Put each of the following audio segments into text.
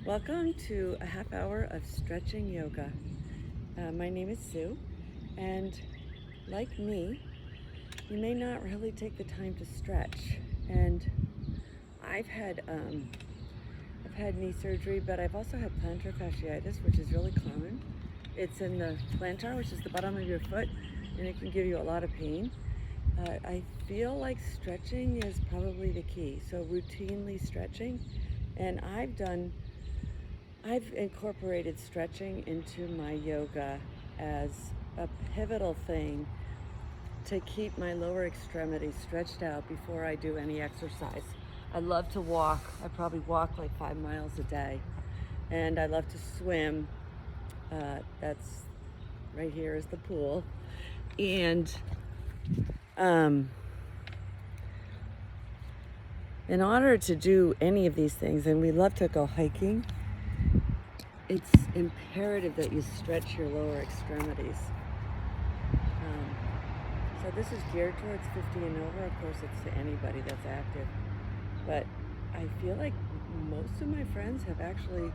Welcome to a half hour of stretching yoga. My name is Sue, and like me, you may not really take the time to stretch. And I've had knee surgery, but I've also had plantar fasciitis, which is really common. It's in the plantar, which is the bottom of your foot, and it can give you a lot of pain. I feel like stretching is probably the key. So routinely stretching, and I've incorporated stretching into my yoga as a pivotal thing to keep my lower extremities stretched out before I do any exercise. I love to walk. I probably walk like 5 miles a day. And I love to swim. That's right here is the pool. And in order to do any of these things, and we love to go hiking, it's imperative that you stretch your lower extremities. So this is geared towards 50 and over. Of course, it's to anybody that's active. But I feel like most of my friends have actually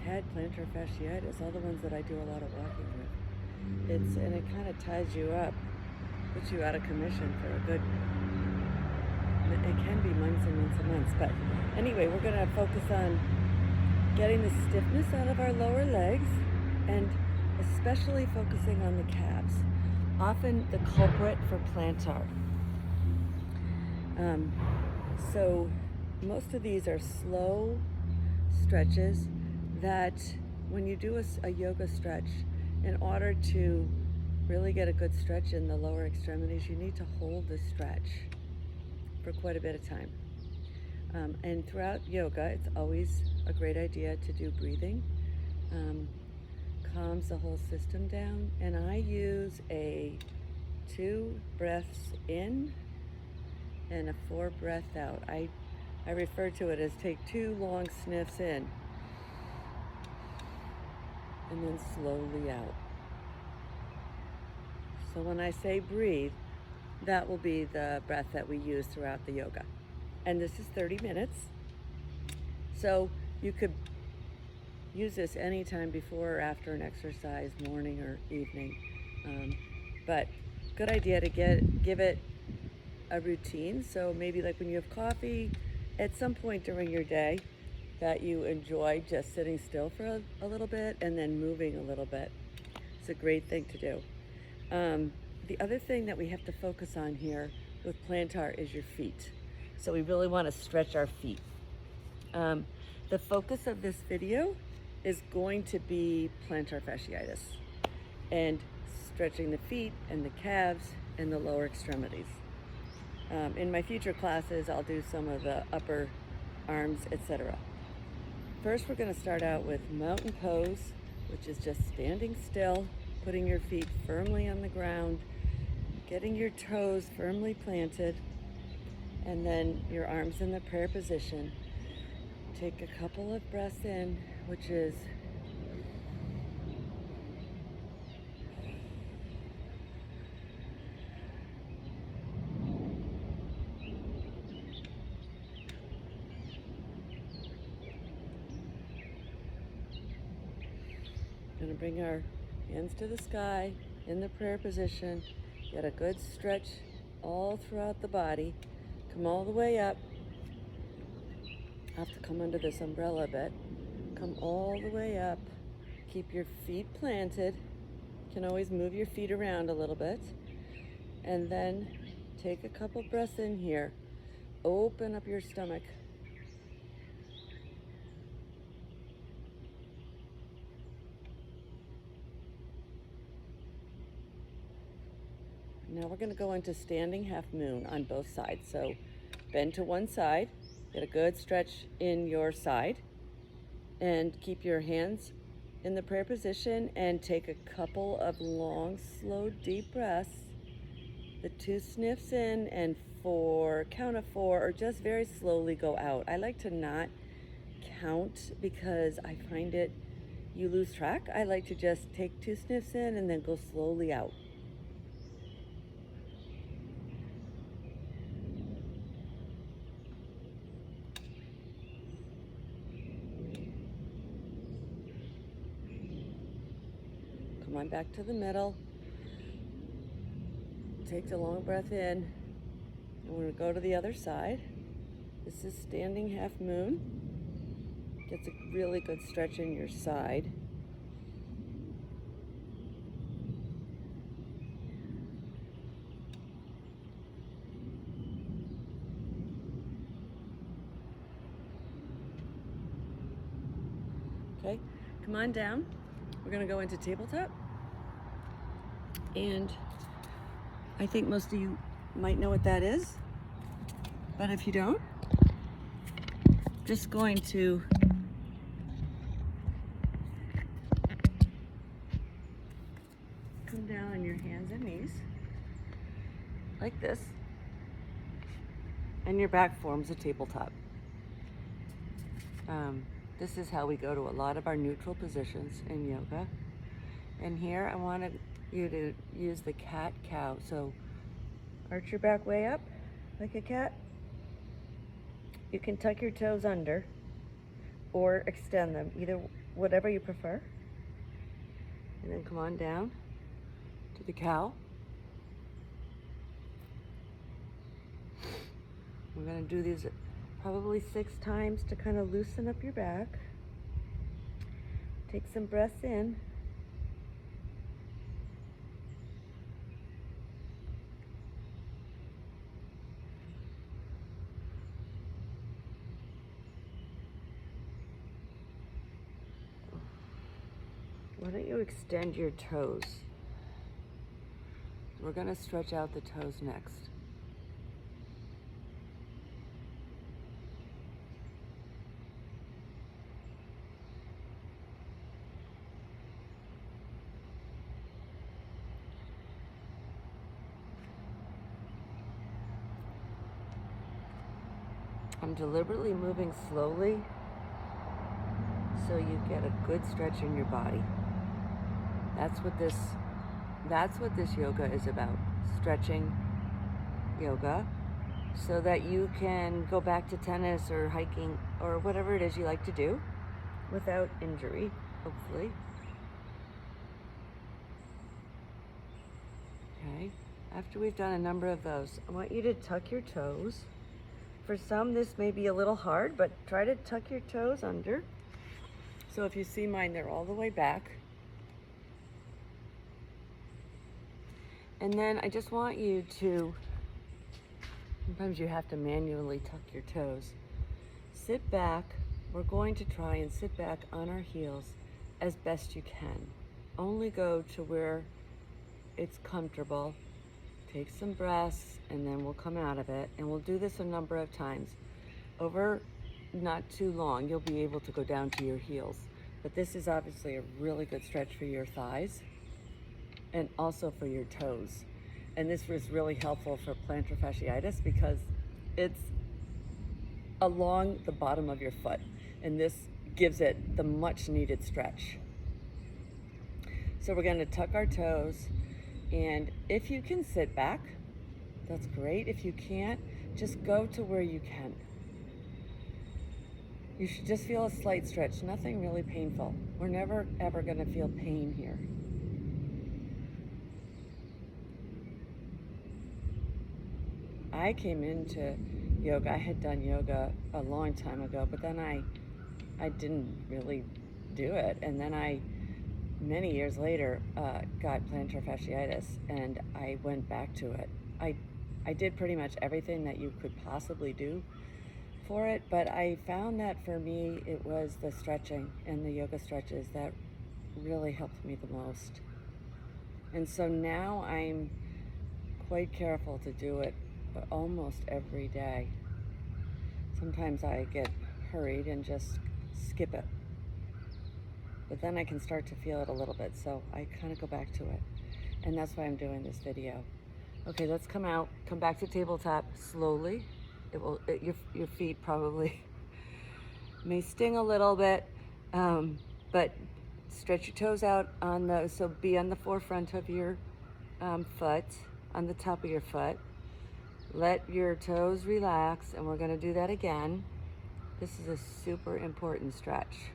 had plantar fasciitis, all the ones that I do a lot of walking with. And it kind of ties you up, puts you out of commission for a good, it can be months and months and months. But anyway, we're going to focus on getting the stiffness out of our lower legs and especially focusing on the calves. Often the culprit for plantar. So most of these are slow stretches that when you do a yoga stretch, in order to really get a good stretch in the lower extremities, you need to hold the stretch for quite a bit of time. And throughout yoga, it's always a great idea to do breathing. Calms the whole system down. And I use a 2 breaths in and a 4 breath out. I refer to it as take 2 long sniffs in and then slowly out. So when I say breathe, that will be the breath that we use throughout the yoga. And this is 30 minutes. So you could use this anytime before or after an exercise, morning or evening. But good idea to give it a routine. So maybe like when you have coffee, at some point during your day that you enjoy just sitting still for a little bit and then moving a little bit. It's a great thing to do. The other thing that we have to focus on here with plantar is your feet. So we really want to stretch our feet. The focus of this video is going to be plantar fasciitis and stretching the feet and the calves and the lower extremities. In my future classes, I'll do some of the upper arms, etc. First, we're going to start out with mountain pose, which is just standing still, putting your feet firmly on the ground, getting your toes firmly planted, and then your arms in the prayer position. Take a couple of breaths in, which is going to bring our hands to the sky in the prayer position. Get a good stretch all throughout the body. Come all the way up. I have to come under this umbrella a bit. Come all the way up. Keep your feet planted. You can always move your feet around a little bit. And then take a couple breaths in here. Open up your stomach. Now we're going to go into standing half moon on both sides. So bend to one side, get a good stretch in your side, and keep your hands in the prayer position and take a couple of long, slow, deep breaths. The 2 sniffs in and 4, count of 4, or just very slowly go out. I like to not count because I find you lose track. I like to just take 2 sniffs in and then go slowly out. Come on back to the middle. Take the long breath in. And we're going to go to the other side. This is standing half moon. Gets a really good stretch in your side. Okay, come on down. We're going to go into tabletop. And I think most of you might know what that is. But if you don't, just going to come down on your hands and knees like this, and your back forms a tabletop. This is how we go to a lot of our neutral positions in yoga. And here I want you to use the cat-cow. So arch your back way up like a cat. You can tuck your toes under or extend them, either whatever you prefer. And then come on down to the cow. We're going to do these probably 6 times to kind of loosen up your back. Take some breaths in. Why don't you extend your toes? We're going to stretch out the toes next. I'm deliberately moving slowly so you get a good stretch in your body. That's what this yoga is about. Stretching yoga so that you can go back to tennis or hiking or whatever it is you like to do without injury, hopefully. Okay, after we've done a number of those, I want you to tuck your toes. For some, this may be a little hard, but try to tuck your toes under. So if you see mine, they're all the way back. And then I just want you to, sometimes you have to manually tuck your toes. Sit back. We're going to try and sit back on our heels as best you can. Only go to where it's comfortable. Take some breaths and then we'll come out of it. And we'll do this a number of times. Over not too long, you'll be able to go down to your heels. But this is obviously a really good stretch for your thighs and also for your toes. And this was really helpful for plantar fasciitis because it's along the bottom of your foot. And this gives it the much needed stretch. So we're going to tuck our toes. And if you can sit back, that's great. If you can't, just go to where you can. You should just feel a slight stretch, nothing really painful. We're never ever going to feel pain here. I came into yoga, I had done yoga a long time ago, but then I didn't really do it. And then many years later, got plantar fasciitis and I went back to it. I did pretty much everything that you could possibly do for it, but I found that for me, it was the stretching and the yoga stretches that really helped me the most. And so now I'm quite careful to do it almost every day. Sometimes I get hurried and just skip it. But then I can start to feel it a little bit, so I kind of go back to it. And that's why I'm doing this video. Okay, let's come back to tabletop slowly. Your feet probably may sting a little bit, but stretch your toes out so be on the forefront of your foot, on the top of your foot. Let your toes relax, and we're going to do that again. This is a super important stretch.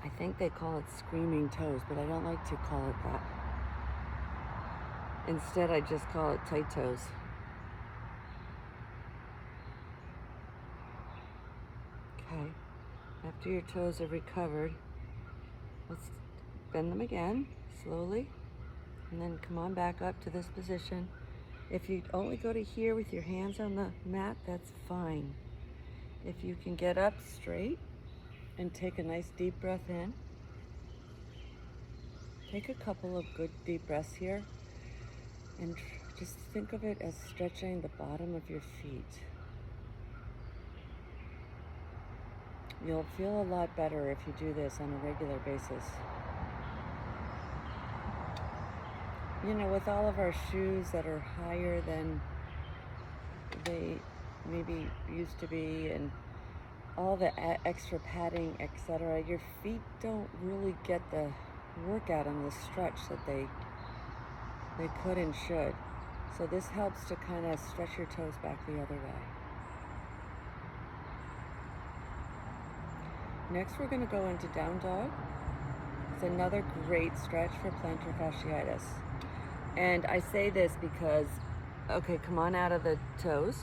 I think they call it screaming toes, but I don't like to call it that. Instead, I just call it tight toes. Okay, after your toes are recovered, let's bend them again, slowly, and then come on back up to this position. If you only go to here with your hands on the mat, that's fine. If you can get up straight and take a nice deep breath in, take a couple of good deep breaths here, and just think of it as stretching the bottom of your feet. You'll feel a lot better if you do this on a regular basis. You know, with all of our shoes that are higher than they maybe used to be, and all the extra padding, etc., your feet don't really get the workout and the stretch that they could and should. So this helps to kind of stretch your toes back the other way. Next, we're going to go into down dog. It's another great stretch for plantar fasciitis. And I say this because, okay, come on out of the toes.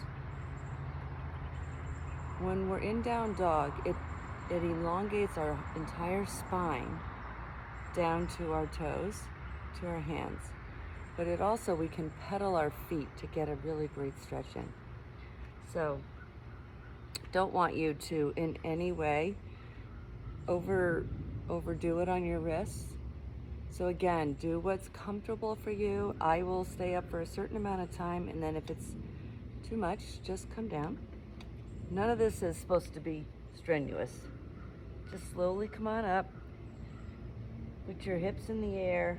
When we're in down dog, it elongates our entire spine down to our toes, to our hands. But it also, we can pedal our feet to get a really great stretch in. So, don't want you to in any way overdo it on your wrists. So again, do what's comfortable for you. I will stay up for a certain amount of time, and then if it's too much, just come down. None of this is supposed to be strenuous. Just slowly come on up. Put your hips in the air.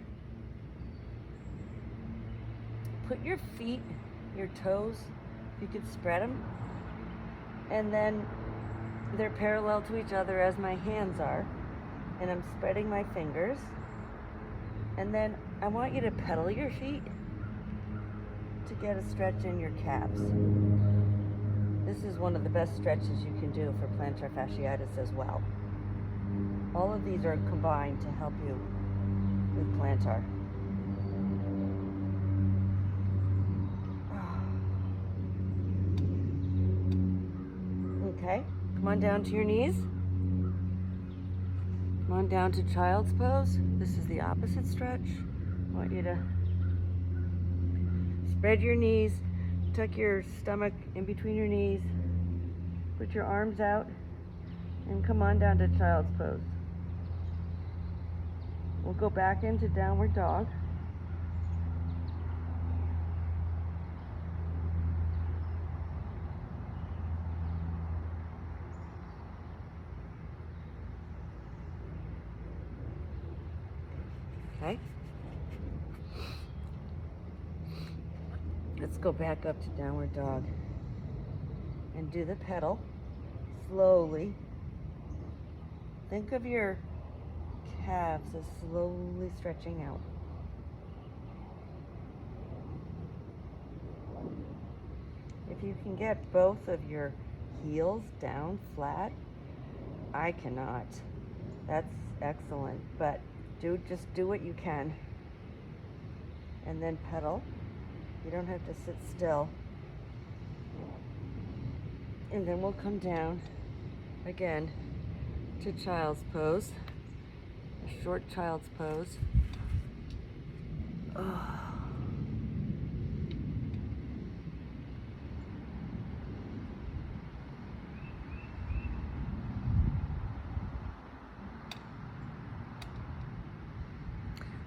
Put your feet, your toes, you could spread them, and then they're parallel to each other as my hands are, and I'm spreading my fingers. And then I want you to pedal your feet to get a stretch in your calves. This is one of the best stretches you can do for plantar fasciitis as well. All of these are combined to help you with plantar. Okay, come on down to your knees. Come on down to child's pose. This is the opposite stretch. I want you to spread your knees, tuck your stomach in between your knees, put your arms out, and come on down to child's pose. We'll go back into downward dog. Okay. Let's go back up to downward dog and do the pedal slowly. Think of your calves as slowly stretching out. If you can get both of your heels down flat, I cannot. That's excellent, but just do what you can. And then pedal. You don't have to sit still. And then we'll come down again to child's pose, a short child's pose. Oh.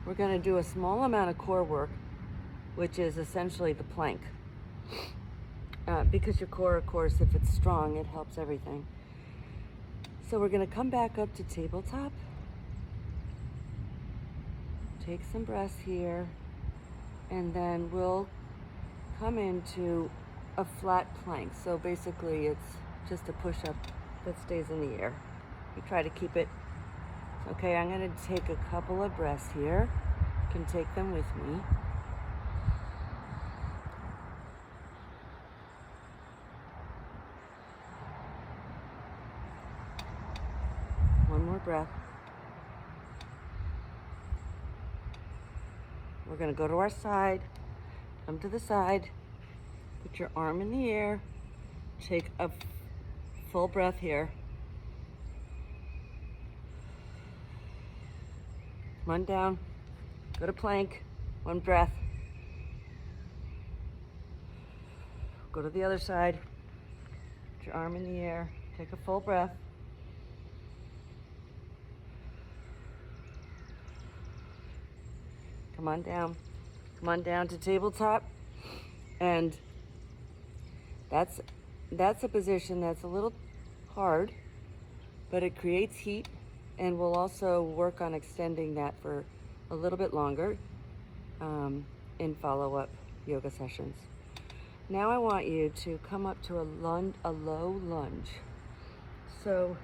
We're going to do a small amount of core work, which is essentially the plank. Because your core, of course, if it's strong, it helps everything. So we're going to come back up to tabletop. Take some breaths here, and then we'll come into a flat plank. So basically it's just a push-up that stays in the air. You try to keep it. Okay, I'm going to take a couple of breaths here. You can take them with me. One more breath. We're gonna go to our side, come to the side, put your arm in the air, take a full breath here. Come on down, go to plank, 1 breath. Go to the other side, put your arm in the air, take a full breath. Come on down to tabletop. And that's a position that's a little hard, but it creates heat, and we'll also work on extending that for a little bit longer in follow-up yoga sessions. Now I want you to come up to a low lunge. So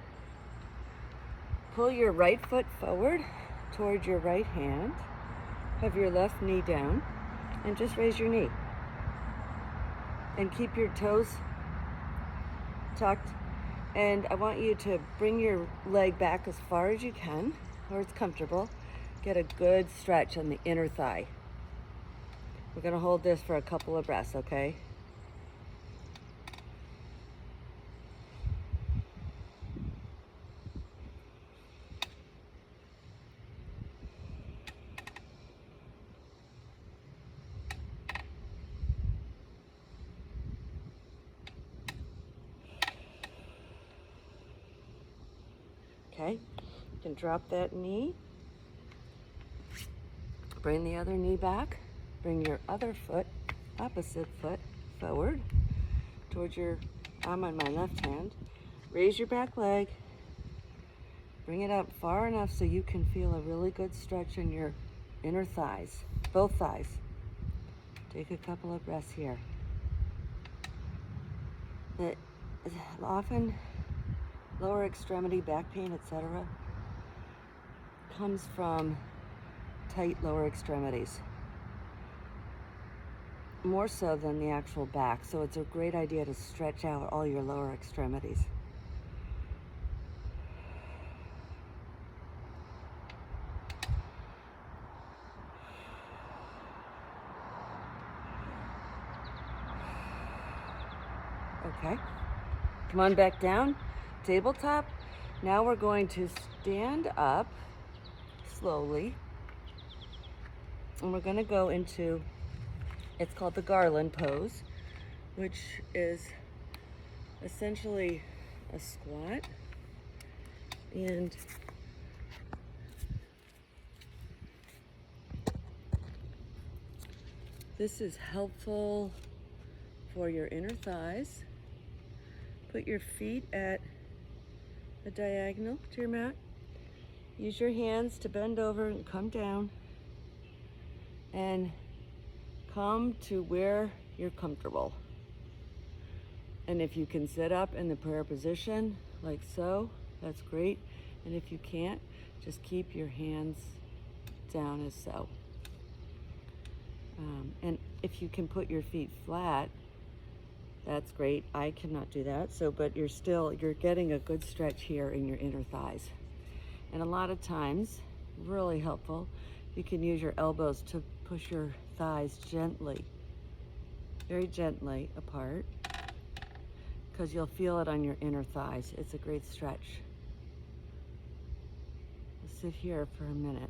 pull your right foot forward towards your right hand, have your left knee down, and just raise your knee. And keep your toes tucked. And I want you to bring your leg back as far as you can, where it's comfortable. Get a good stretch on the inner thigh. We're gonna hold this for a couple of breaths, okay? Okay, you can drop that knee. Bring the other knee back. Bring your other foot, opposite foot, forward towards your arm on my left hand. Raise your back leg. Bring it up far enough so you can feel a really good stretch in your inner thighs, both thighs. Take a couple of breaths here. Often lower extremity, back pain, etc. comes from tight lower extremities, more so than the actual back. So it's a great idea to stretch out all your lower extremities. Okay, come on back down, tabletop. Now we're going to stand up slowly, and we're going to go into, it's called the garland pose, which is essentially a squat. And this is helpful for your inner thighs. Put your feet at a diagonal to your mat. Use your hands to bend over and come down, and come to where you're comfortable. And if you can sit up in the prayer position like so, that's great. And if you can't, just keep your hands down as so. And if you can put your feet flat, that's great. I cannot do that. So, but you're getting a good stretch here in your inner thighs. And a lot of times, really helpful, you can use your elbows to push your thighs gently, very gently apart, because you'll feel it on your inner thighs. It's a great stretch. We'll sit here for a minute.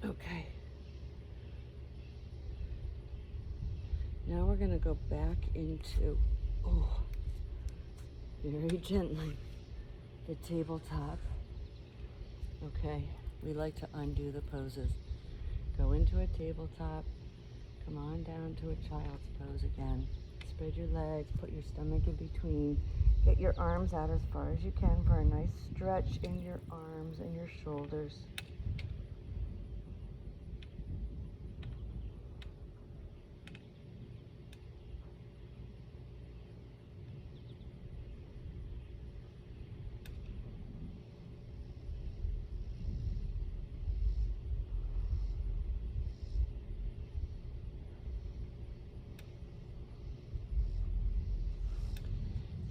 Okay. Now we're going to go back into, very gently, the tabletop. Okay, we like to undo the poses. Go into a tabletop, come on down to a child's pose again. Spread your legs, put your stomach in between. Get your arms out as far as you can for a nice stretch in your arms and your shoulders.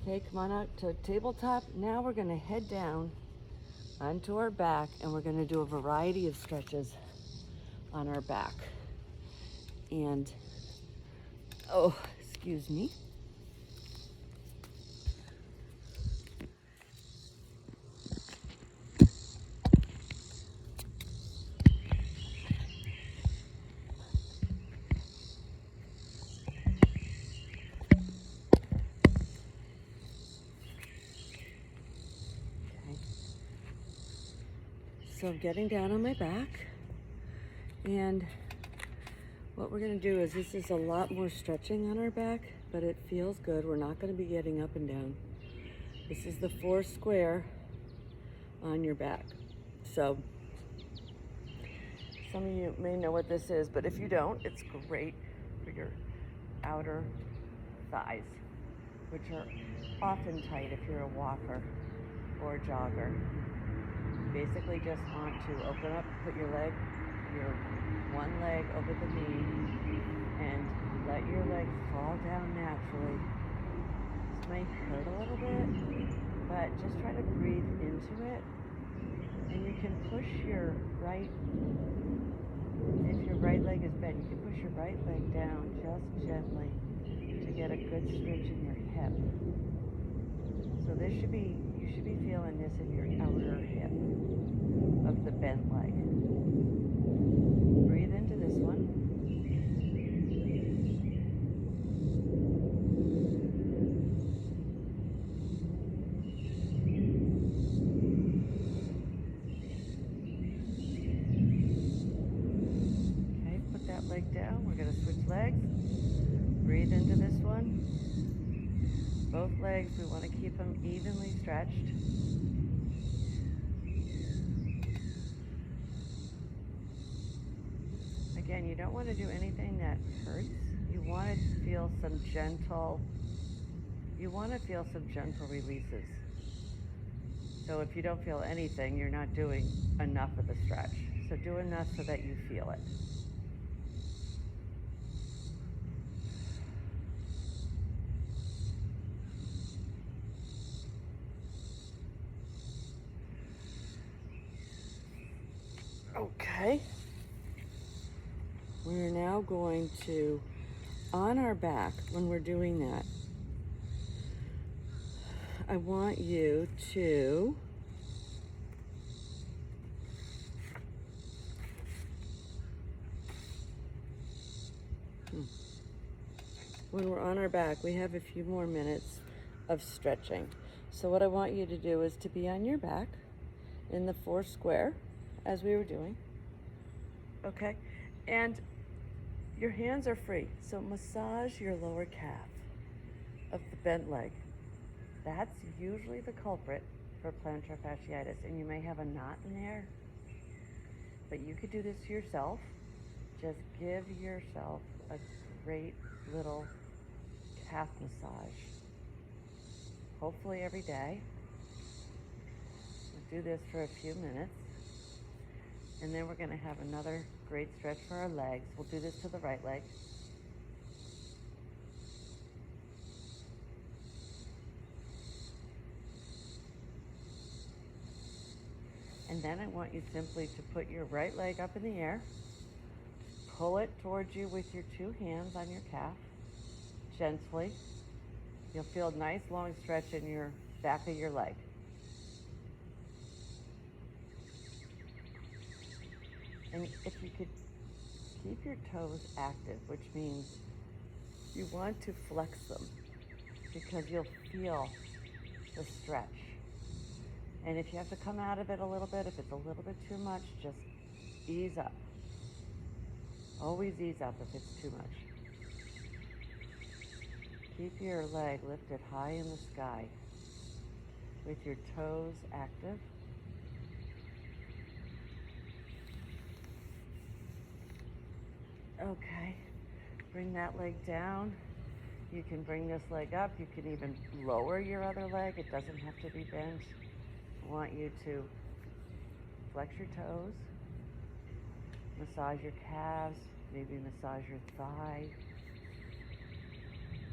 Okay, come on out to tabletop. Now we're gonna head down onto our back and we're gonna do a variety of stretches on our back. And, oh, excuse me. Okay. So I'm getting down on my back, and what we're gonna do is, this is a lot more stretching on our back, but it feels good. We're not gonna be getting up and down. This is the 4 square on your back. So some of you may know what this is, but if you don't, it's great for your outer thighs, which are often tight if you're a walker or a jogger. Basically just want to open up, put your one leg over the knee and let your leg fall down naturally. This might hurt a little bit, but just try to breathe into it. And you can push your right, if your right leg is bent, you can push your right leg down just gently to get a good stretch in your hip. So you should be feeling this in your outer hip of the bent leg. Breathe into this one. Okay, put that leg down. We're going to switch legs. Breathe into this one. Both legs, we want to keep them evenly stretched. Again, you don't want to do anything that hurts. You want to feel some gentle releases. So if you don't feel anything, you're not doing enough of the stretch. So do enough so that you feel it. Okay. We're now going to, on our back, when we're doing that, I want you to when we're on our back, we have a few more minutes of stretching. So what I want you to do is to be on your back in the 4 square, as we were doing. Okay? And your hands are free. So massage your lower calf of the bent leg. That's usually the culprit for plantar fasciitis, and you may have a knot in there, but you could do this yourself. Just give yourself a great little calf massage, hopefully every day. We'll do this for a few minutes, and then we're going to have another great stretch for our legs. We'll do this to the right leg. And then I want you simply to put your right leg up in the air, pull it towards you with your 2 hands on your calf, gently. You'll feel a nice long stretch in your back of your leg. And if you could keep your toes active, which means you want to flex them because you'll feel the stretch. And if you have to come out of it a little bit, if it's a little bit too much, just ease up. Always ease up if it's too much. Keep your leg lifted high in the sky with your toes active. Okay, bring that leg down. You can bring this leg up. You can even lower your other leg. It doesn't have to be bent. I want you to flex your toes, massage your calves, maybe massage your thigh.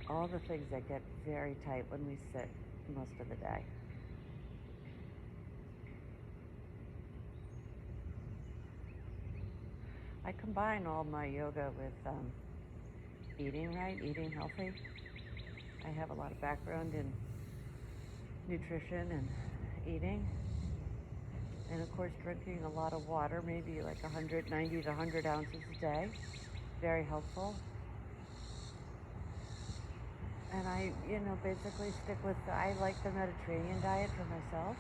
all the things that get very tight when we sit most of the day. I combine all my yoga with eating right, eating healthy. I have a lot of background in nutrition and eating. And of course, drinking a lot of water, maybe like 190 to 100 ounces a day. Very helpful. And I, basically stick with, I like the Mediterranean diet for myself.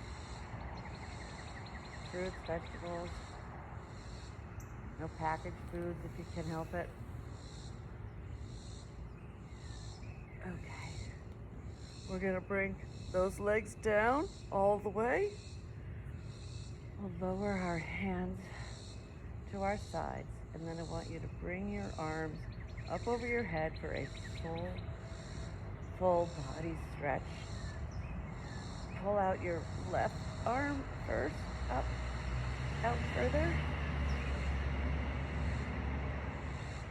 Fruits, vegetables, no packaged foods if you can help it. Okay. We're gonna bring those legs down all the way. We'll lower our hands to our sides, and then I want you to bring your arms up over your head for a full body stretch. Pull out your left arm first, up, out further.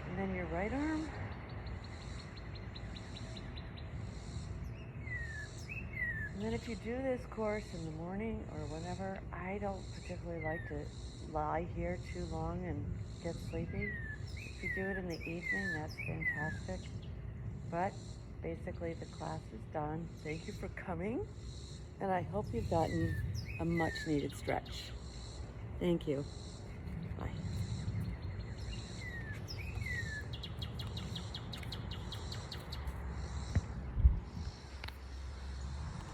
And then your right arm. And then if you do this course in the morning or whenever, I don't particularly like to lie here too long and get sleepy. If you do it in the evening, that's fantastic. But basically the class is done. Thank you for coming. And I hope you've gotten a much needed stretch. Thank you. Bye.